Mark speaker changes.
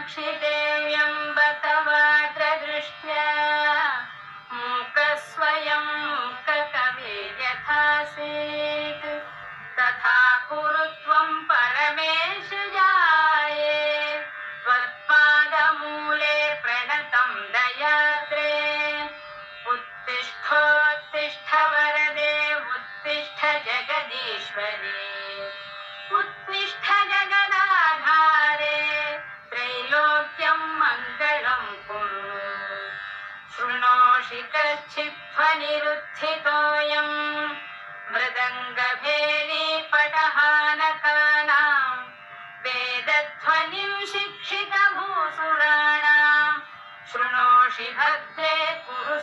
Speaker 1: कामाक्षि देव्यम्ब तवाद्रदृष्ट्या मूकस्वयं मूककविर्यथासीत् तथा कुरु त्वं परमेश जाये त्वत्पादमूले प्रणतं दयाद्रे उत्तिष्ठोत्तिष्ठ वरदे उत्तिष्ठ जगदीश्वरे उत्तिष्ठ जगदाधारे त्रैलोक्यं मङ्गलं कुरु शृणोषि कच्चिध्वनिरुत्थितोऽयं मृदङ्गभेरी पटहानकानां वेदध्वनिं शिक्षितभूसुराणां शृणोषि भद्रे कुरु